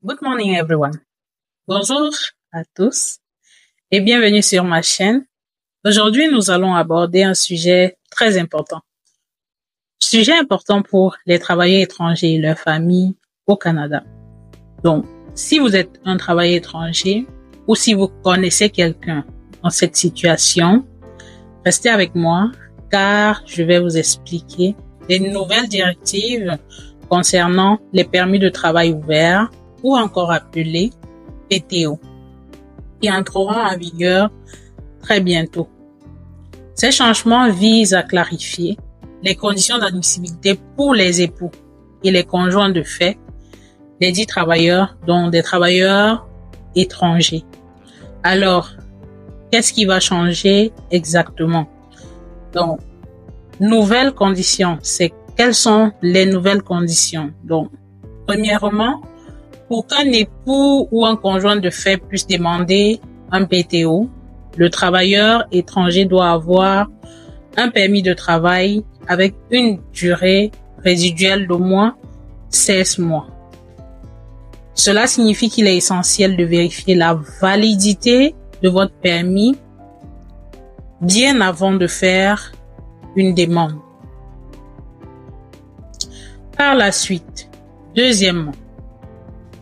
Good morning everyone. Bonjour à tous et bienvenue sur ma chaîne. Aujourd'hui, nous allons aborder un sujet très important. Sujet important pour les travailleurs étrangers et leurs familles au Canada. Donc, si vous êtes un travailleur étranger ou si vous connaissez quelqu'un dans cette situation, restez avec moi car je vais vous expliquer les nouvelles directives concernant les permis de travail ouverts ou encore appelés PTO, qui entreront en vigueur très bientôt. Ces changements visent à clarifier les conditions d'admissibilité pour les époux et les conjoints de fait des dits travailleurs, dont des travailleurs étrangers. Alors, qu'est-ce qui va changer exactement? Donc, nouvelles conditions, quelles sont les nouvelles conditions? Donc, premièrement, pour qu'un époux ou un conjoint de fait puisse demander un PTO, le travailleur étranger doit avoir un permis de travail avec une durée résiduelle d'au moins 16 mois. Cela signifie qu'il est essentiel de vérifier la validité de votre permis bien avant de faire une demande. Par la suite, deuxièmement,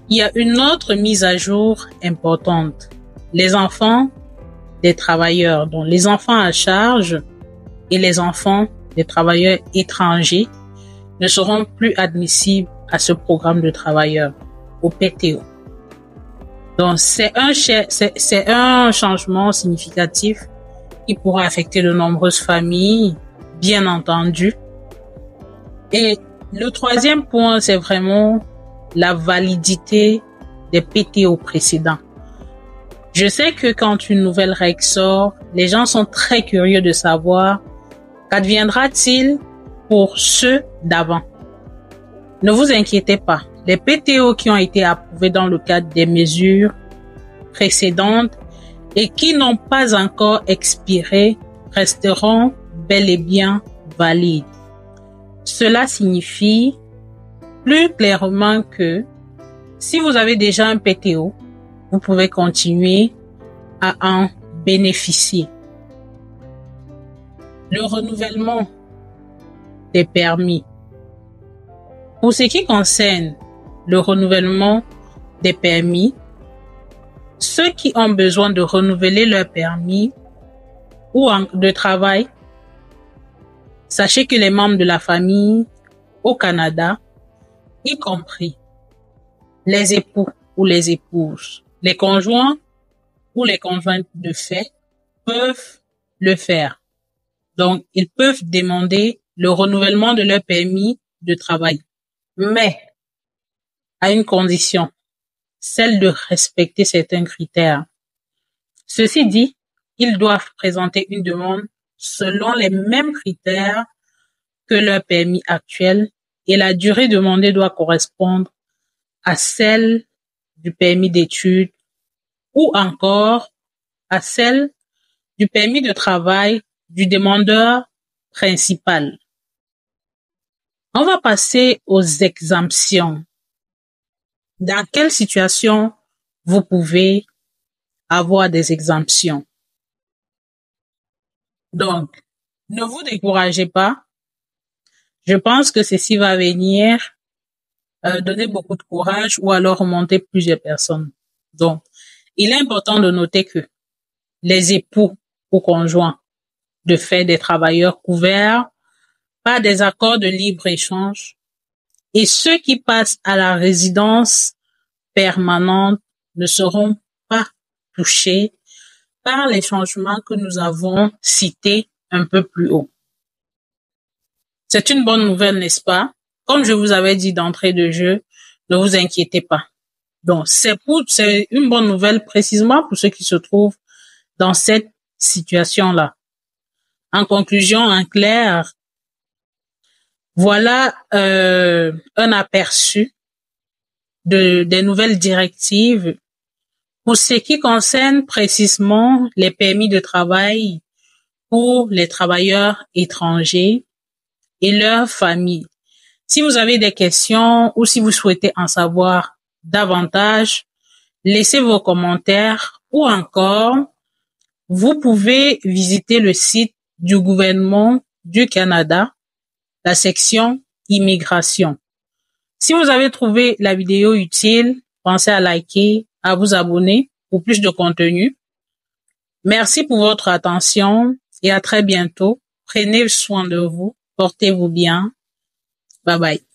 il y a une autre mise à jour importante. Les enfants des travailleurs, donc les enfants à charge et les enfants des travailleurs étrangers ne seront plus admissibles à ce programme de travailleurs, au PTO. Donc, c'est un changement significatif qui pourra affecter de nombreuses familles, bien entendu. Et le troisième point, c'est vraiment la validité des PTO précédents. Je sais que quand une nouvelle règle sort, les gens sont très curieux de savoir qu'adviendra-t-il pour ceux d'avant. Ne vous inquiétez pas, les PTO qui ont été approuvés dans le cadre des mesures précédentes et qui n'ont pas encore expiré resteront bel et bien valides. Cela signifie plus clairement que si vous avez déjà un PTO, vous pouvez continuer à en bénéficier. Le renouvellement des permis. Pour ce qui concerne le renouvellement des permis, ceux qui ont besoin de renouveler leur permis ou de travail, sachez que les membres de la famille au Canada, y compris les époux ou les épouses, les conjoints ou les conjointes de fait, peuvent le faire. Donc, ils peuvent demander le renouvellement de leur permis de travail, mais à une condition, celle de respecter certains critères. Ceci dit, ils doivent présenter une demande selon les mêmes critères que leur permis actuel et la durée demandée doit correspondre à celle du permis d'études ou encore à celle du permis de travail du demandeur principal. On va passer aux exemptions. Dans quelle situation vous pouvez avoir des exemptions? Donc, ne vous découragez pas. Je pense que ceci va venir donner beaucoup de courage ou alors remonter plusieurs personnes. Donc, il est important de noter que les époux ou conjoints de fait des travailleurs couverts par des accords de libre-échange et ceux qui passent à la résidence permanente ne seront pas touchés par les changements que nous avons cités un peu plus haut. C'est une bonne nouvelle, n'est-ce pas? Comme je vous avais dit d'entrée de jeu, ne vous inquiétez pas. Donc, c'est une bonne nouvelle précisément pour ceux qui se trouvent dans cette situation-là. En conclusion, en clair, voilà un aperçu des nouvelles directives pour ce qui concerne précisément les permis de travail pour les travailleurs étrangers et leurs familles. Si vous avez des questions ou si vous souhaitez en savoir davantage, laissez vos commentaires ou encore, vous pouvez visiter le site du gouvernement du Canada, la section immigration. Si vous avez trouvé la vidéo utile, pensez à liker, à vous abonner pour plus de contenu. Merci pour votre attention et à très bientôt. Prenez soin de vous, portez-vous bien. Bye bye.